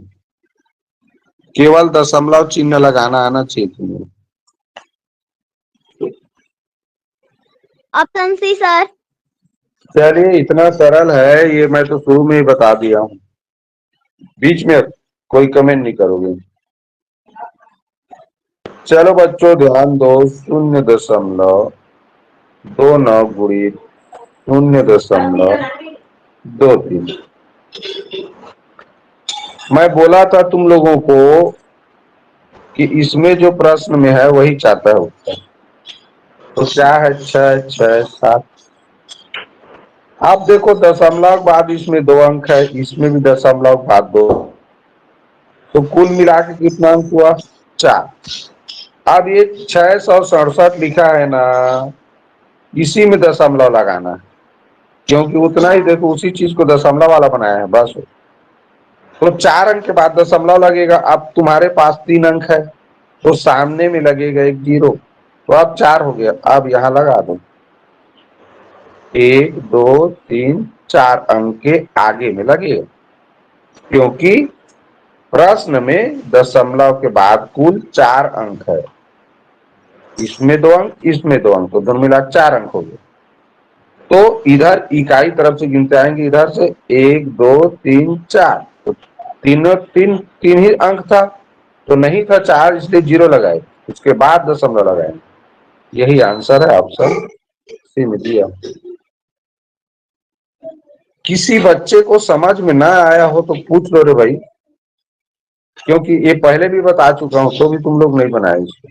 केवल दशमलव चिन्ह लगाना आना चाहिए तुम्हें। Option C sir. चलिए, इतना सरल है ये, मैं तो शुरू में ही बता दिया हूँ, बीच में कोई कमेंट नहीं करोगे। चलो बच्चों ध्यान दो, 0.29 गुणित 0.23। मैं बोला था तुम लोगों को कि इसमें जो प्रश्न में है वही चाहता है उत्तर। तो क्या है, 6, 6, 7। आप देखो दशमलव बाद इसमें 2 अंक है, इसमें भी दशमलव बाद 2, तो कुल मिला के कितना अंक हुआ, 4। अब ये 667 लिखा है ना, इसी में दशमलव लगाना है, क्योंकि उतना ही देखो उसी चीज को दशमलव वाला बनाया है बस। तो 4 अंक के बाद दशमलव लगेगा। अब तुम्हारे पास 3 अंक है तो सामने में लगेगा एक जीरो, तो अब 4 हो गया। अब यहां लगा दो, 1, 2, 3, 4 अंक के आगे में लगेगा, क्योंकि प्रश्न में दशमलव के बाद कुल 4 अंक है। इसमें 2 अंक, इसमें 2 अंक, तो दोनों मिला 4 अंक हो गए। तो इधर इकाई तरफ से गिनते आएंगे, इधर से 1, 2, 3, 4, तो तीनों तीन तीन ही अंक था, तो नहीं था 4, इसलिए जीरो लगाए, उसके बाद दशमलव लगाए। यही आंसर है, ऑप्शन सी में दिया। किसी बच्चे को समझ में ना आया हो तो पूछ लो रे भाई, क्योंकि ये पहले भी बता चुका हूं, तो भी तुम लोग नहीं बनाए इसको।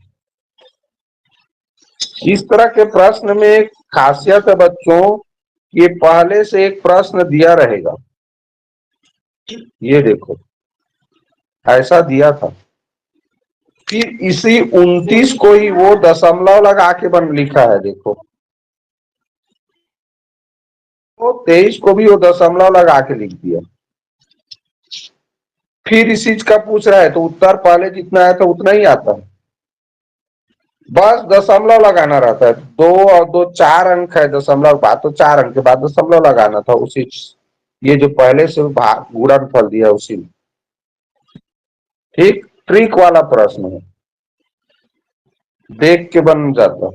इस तरह के प्रश्न में एक खासियत है बच्चों, ये पहले से एक प्रश्न दिया रहेगा। ये देखो ऐसा दिया था, फिर इसी 29 को ही वो दशमलव लगा के बन लिखा है। देखो तो 23 को भी वो दशमलव लगा के लिख दिया। फिर इस चीज का पूछ रहा है तो उत्तर पहले जितना आया था उतना ही आता है, बस दशमलव लगाना रहता है। 2 और 2 4 अंक है दशमलव बाद, तो 4 अंक के बाद दशमलव लगाना था उसी, ये जो पहले से भाग गुणनफल दिया उसी में। ठीक ट्रिक वाला प्रश्न है, देख के बन जाता,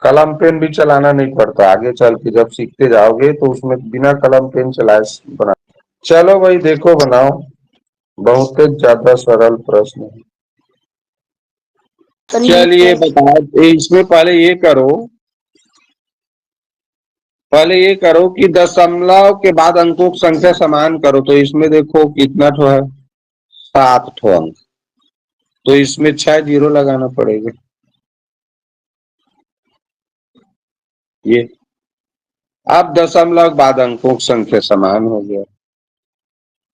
कलम पेन भी चलाना नहीं पड़ता। आगे चल के जब सीखते जाओगे तो उसमें बिना कलम पेन चलाए बना। चलो भाई देखो बनाओ, बहुत ज्यादा सरल प्रश्न है। चलिए बताओ, इसमें पहले ये करो, पहले ये करो कि दशमलव के बाद अंकों की संख्या समान करो। तो इसमें देखो कितना ठो है, 7 ठो अंक, तो इसमें 6 जीरो लगाना पड़ेगा। ये अब दशमलव बाद अंकों की संख्या समान हो गया।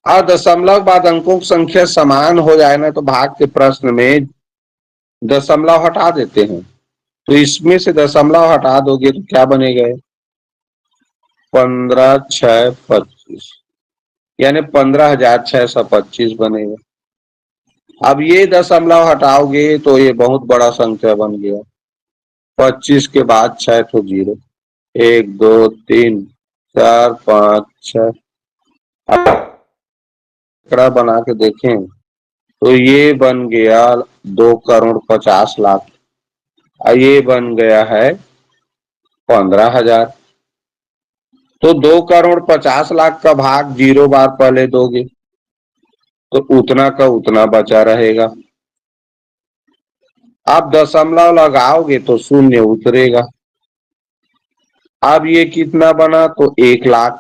और दशमलव बाद अंकों की संख्या समान हो जाए ना, तो भाग के प्रश्न में दशमलव हटा देते हैं, तो इसमें से दशमलव हटा दोगे तो क्या बनेगा, 15,625, यानी 15,625 बनेगा। अब ये दशमलव हटाओगे तो ये बहुत बड़ा संख्या बन गया। 25 के बाद 6 तो जीरो, 1, 2, 3, 4, 5, 6। आंकड़ा बना के देखें तो ये बन गया 2,50,00,000, और ये बन गया है 15,000। तो 2,50,00,000 का भाग 0 बार पहले दोगे तो उतना का उतना बचा रहेगा। आप दशमलव लगाओगे तो शून्य उतरेगा। अब ये कितना बना, तो 1,00,000।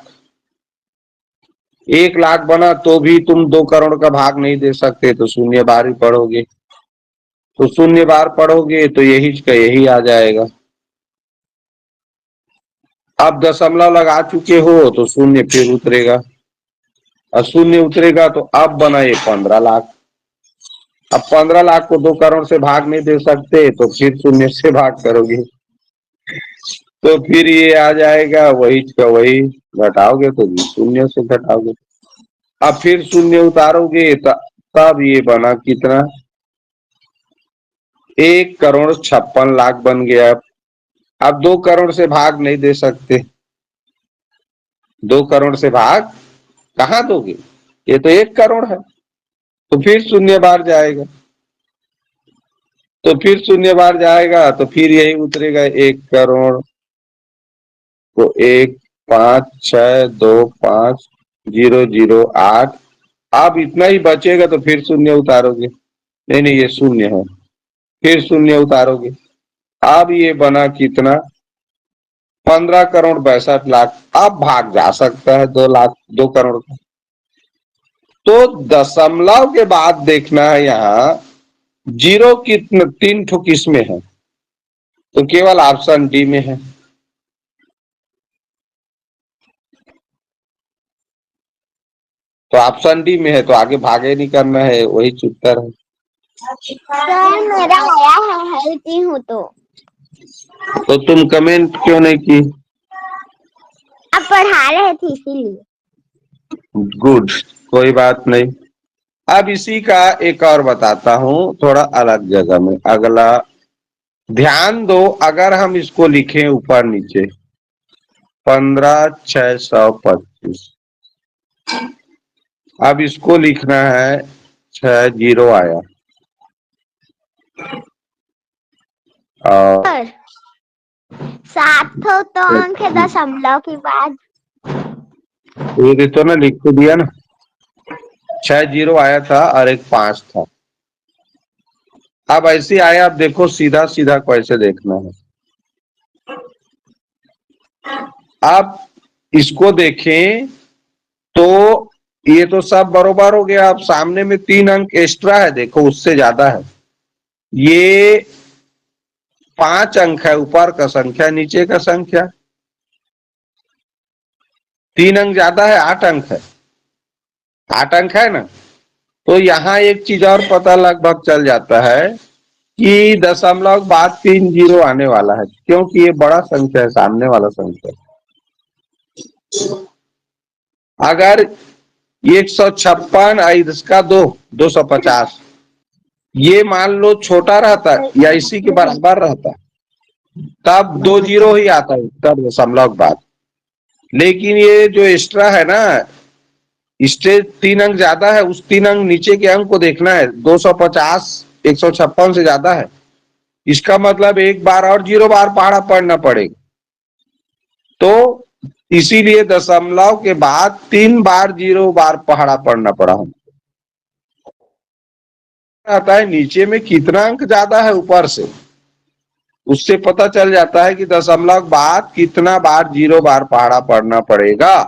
1 लाख बना तो भी तुम 2 करोड़ का भाग नहीं दे सकते, तो शून्य बार ही पढ़ोगे। तो शून्य बार पढ़ोगे तो यही का यही आ जाएगा। अब दशमलव लगा चुके हो तो शून्य फिर उतरेगा, और शून्य उतरेगा तो अब बना ये 15 लाख। अब 15 लाख को 2 करोड़ से भाग नहीं दे सकते, तो फिर शून्य से भाग करोगे तो फिर ये आ जाएगा वही का वही, घटाओगे तो भी शून्य से घटाओगे। अब फिर शून्य उतारोगे तब ये बना कितना, 1,56,00,000 बन गया। अब 2 करोड़ से भाग नहीं दे सकते, 2 करोड़ से भाग कहाँ दोगे, ये तो 1 करोड़ है, तो फिर शून्य बार जाएगा। तो फिर शून्य बार जाएगा तो फिर यही उतरेगा 1 करोड़ को 1,5,6,2,5,0,0,8। अब इतना ही बचेगा तो फिर शून्य उतारोगे, नहीं नहीं ये शून्य है, फिर शून्य उतारोगे। अब ये बना कितना, 15,62,00,000। अब भाग जा सकता है 2 लाख 2 करोड़ का। तो दशमलव के बाद देखना है यहाँ जीरो कितने 3 ठो किस में है, तो केवल ऑप्शन डी में है। तो ऑप्शन डी में है तो आगे भागे नहीं करना है, वही उत्तर है। सर मेरा आया है, हेल्थी हूँ तो तुम कमेंट क्यों नहीं की? आप पढ़ा रहे थे इसीलिए। गुड, कोई बात नहीं। अब इसी का एक और बताता हूँ थोड़ा अलग जगह में। अगला ध्यान दो, अगर हम इसको लिखें ऊपर नीचे 15,625, अब इसको लिखना है 6 जीरो आया और 7 तो अंक है दशमलव के बाद। ये तो ना लिख दिया ना, 6 जीरो आया था और एक 5 था। अब ऐसे आया, अब देखो सीधा सीधा कैसे देखना है। अब इसको देखें तो ये तो सब बरोबर हो गया। अब सामने में 3 अंक एक्स्ट्रा है, देखो उससे ज्यादा है। ये 5 अंक है, ऊपर का संख्या नीचे का संख्या, 3 अंक ज्यादा है, 8 अंक है, 8 अंक है ना। तो यहाँ एक चीज और पता लगभग चल जाता है कि दशमलव बाद 3 जीरो आने वाला है, क्योंकि ये बड़ा संख्या है, सामने वाला संख्या। अगर 156 इसका 250, ये मान लो छोटा रहता या इसी के बराबर रहता तब 2 जीरो ही आता है उत्तर दशमलव बाद। लेकिन ये जो एक्स्ट्रा है ना, इससे 3 अंक ज्यादा है, उस 3 अंक नीचे के अंक को देखना है। 250 156 से ज्यादा है, इसका मतलब एक बार और जीरो बार पहाड़ा पढ़ना पड़ेगा। तो इसीलिए दशमलव के बाद 3 बार जीरो बार पहाड़ा पढ़ना पड़ा हमको। आता है नीचे में कितना अंक ज्यादा है ऊपर से, उससे पता चल जाता है कि दशमलव बाद कितना बार जीरो बार पहाड़ा पढ़ना पड़ेगा।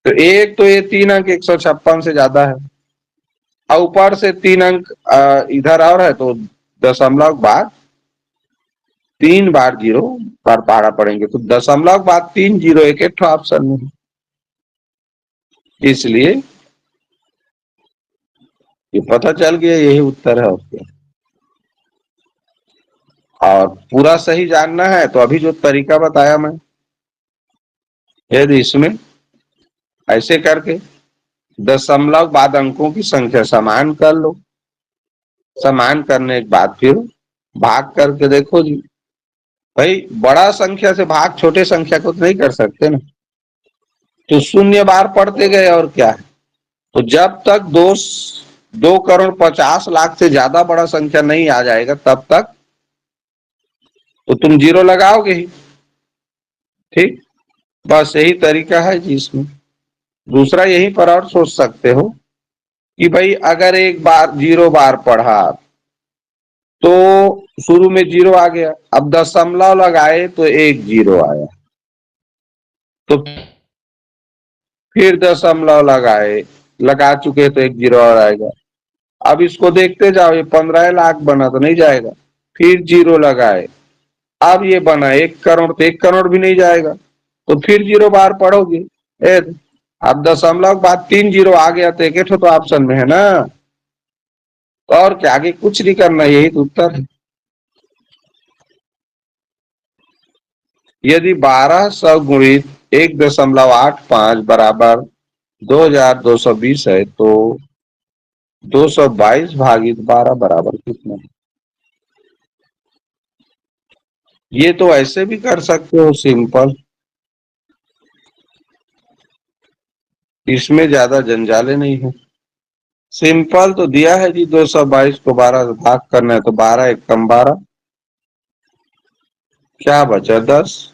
तो एक तो ये 3 अंक 156 से ज्यादा है, और ऊपर से 3 अंक इधर और है, तो दशमलव बाद 3 बार जीरो बार पहाड़ा पड़ेंगे। तो दशमलव बाद 3 जीरो एक ऑप्शन में, इसलिए ये पता चल गया यही उत्तर है उसके। और पूरा सही जानना है तो अभी जो तरीका बताया मैं, यदि इसमें ऐसे करके दशमलव बाद अंकों की संख्या समान कर लो, समान करने के बाद फिर भाग करके देखो जी। भाई बड़ा संख्या से भाग छोटे संख्या को तो नहीं कर सकते ना, तो शून्य बार पढ़ते गए और क्या है। तो जब तक 2,50,00,000 से ज्यादा बड़ा संख्या नहीं आ जाएगा तब तक तो तुम जीरो लगाओगे ही। ठीक, बस यही तरीका है जी इसमें। दूसरा यहीं पर और सोच सकते हो कि भाई अगर एक बार जीरो बार पढ़ा तो शुरू में जीरो आ गया, अब दशमलव लगाए तो एक जीरो आया, तो फिर दशमलव लगाए, लगा चुके तो एक जीरो और आएगा। अब इसको देखते जाओ, ये 15 लाख बना तो नहीं जाएगा। फिर जीरो लगाए, अब ये बना 1 करोड़, तो 1 करोड़ भी नहीं जाएगा। तो फिर जीरो बार पढ़ोगे। अब दशमलव के बाद 3 जीरो आ गया तो एक तो ऑप्शन में है ना। तो और क्या, आगे कुछ नहीं करना, यही तो उत्तर है। यदि 1200 गुणित 1.85 बराबर 2220 है तो 222 भागित 12 बराबर कितना है? ये तो ऐसे भी कर सकते हो सिंपल, इसमें ज्यादा जंजाले नहीं है। सिंपल तो दिया है जी, 222 को 12 से भाग करना है तो 12 एक कम 12, क्या बचा 10।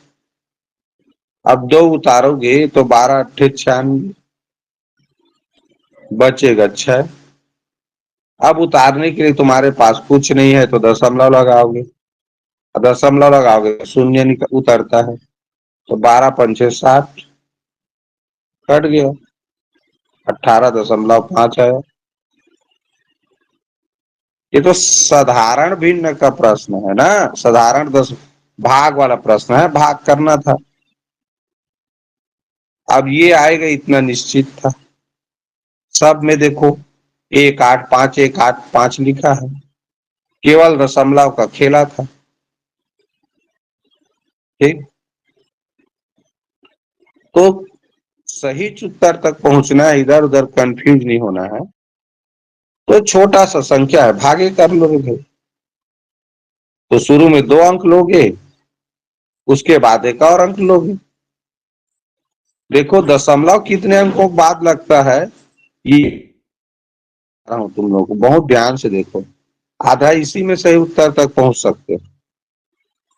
अब 2 उतारोगे तो 12 अट्ठे 96, बचेगा 6। अब उतारने के लिए तुम्हारे पास कुछ नहीं है तो दशमलव लगाओगे, दशमलव लगाओगे तो शून्य उतरता है, तो 12 पंचे 60, कट गया, 18.5 आया। ये तो साधारण भिन्न का प्रश्न है ना, साधारण दस भाग वाला प्रश्न है, भाग करना था। अब ये आएगा इतना निश्चित था। सब में देखो 185 185 लिखा है, केवल दशमलव का खेला था। ठीक, तो सही उत्तर तक पहुंचना है, इधर उधर कंफ्यूज नहीं होना है। तो छोटा सा संख्या है, भागे कर लोगे भाई। तो शुरू में 2 अंक लोगे, उसके बाद एक और अंक लोगे। देखो दशमलव कितने अंकों के बाद लगता है, ये तुम लोग को बहुत ध्यान से देखो, आधा इसी में सही उत्तर तक पहुंच सकते हो।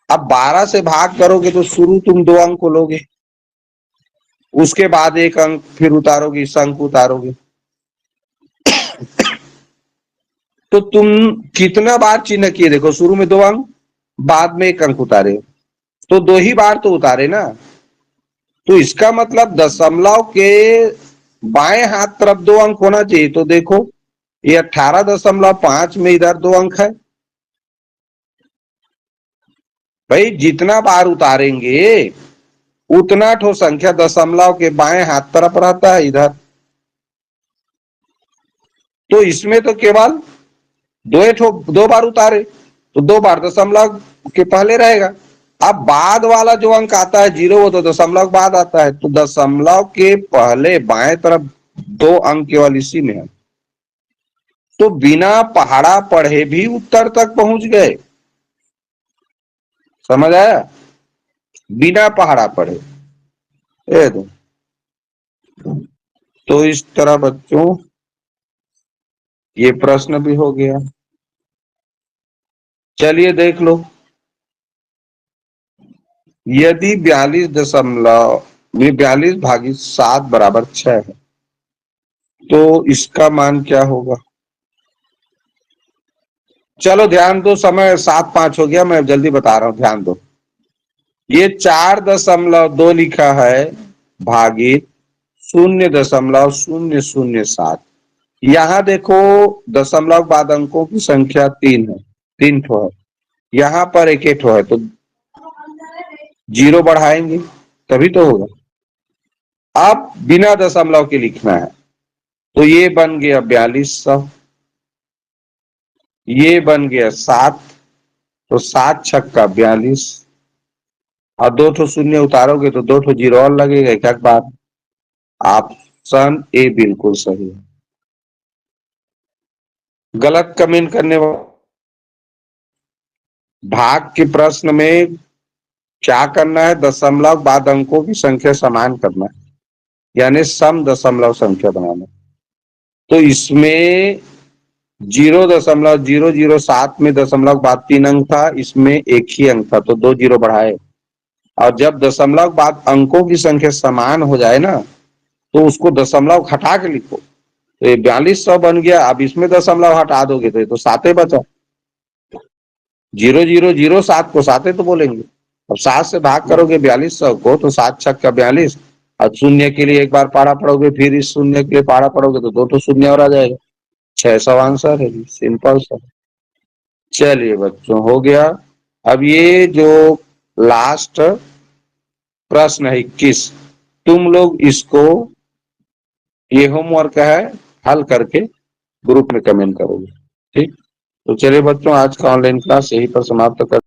अब 12 से भाग करोगे तो शुरू तुम 2 अंक को लोगे, उसके बाद एक अंक फिर उतारोगे, इस अंक उतारोगे। तो तुम कितना बार चिन्ह किए देखो, शुरू में 2 अंक, बाद में एक अंक उतारे, तो 2 ही बार तो उतारे ना। तो इसका मतलब दशमलव के बाएं हाथ तरफ 2 अंक होना चाहिए। तो देखो ये 18.5 में इधर 2 अंक है। भाई जितना बार उतारेंगे उतना ठो संख्या दशमलव के बाएं हाथ तरफ रहता है इधर। तो इसमें तो केवल 2 बार उतारे, तो 2 बार दशमलव के पहले रहेगा। अब बाद वाला जो अंक आता है जीरो, वो तो दशमलव बाद आता है, तो दशमलव के पहले बाएं तरफ 2 अंक केवल इसी में है। तो बिना पहाड़ा पढ़े भी उत्तर तक पहुंच गए, समझ आया, बिना पहाड़ा पढ़े। तो इस तरह बच्चों ये प्रश्न भी हो गया। चलिए देख लो, यदि 42 भागित 7 बराबर 6 है तो इसका मान क्या होगा। चलो ध्यान दो, समय 7:05 हो गया, मैं जल्दी बता रहा हूं, ध्यान दो। ये 4.2 लिखा है भागित 0.007। यहां देखो दशमलव बाद अंकों की संख्या 3 है, 3 ठो है, यहां पर एक ठो है, तो जीरो बढ़ाएंगे तभी तो होगा। अब बिना दशमलव के लिखना है, तो ये बन गया 4200, ये बन गया 7, तो 7 छक्का 42, और 2 ठो शून्य उतारोगे तो 2 ठो जीरो और लगेगा, एक बार। ऑप्शन ए बिल्कुल सही है। गलत कमेंट करने वाले, भाग के प्रश्न में क्या करना है, दशमलव बाद अंकों की संख्या समान करना है, यानी सम दशमलव संख्या बनाना। तो इसमें 0.007 में दशमलव बाद 3 अंक था, इसमें एक ही अंक था, तो 2 जीरो बढ़ाए। और जब दशमलव बाद अंकों की संख्या समान हो जाए ना, तो उसको दशमलव हटा के लिखो, तो ये 4200 बन गया। अब इसमें दशमलव हटा दोगे तो ये तो 7 बचा, 0007 को 7 तो बोलेंगे। अब 7 से भाग करोगे 4200 को, तो 7 छक्का 42, और शून्य के लिए एक बार पारा पढ़ोगे, फिर इस शून्य के लिए पारा पढ़ोगे तो 2 तो शून्य और आ जाएगा। 600 आंसर है जी, सिंपल सा। चलिए बच्चों, हो गया। अब ये जो लास्ट प्रश्न है 21, तुम लोग इसको, ये होमवर्क है, हल करके ग्रुप में कमेंट करोगे। ठीक, तो चलिए बच्चों, आज का ऑनलाइन क्लास यहीं पर समाप्त कर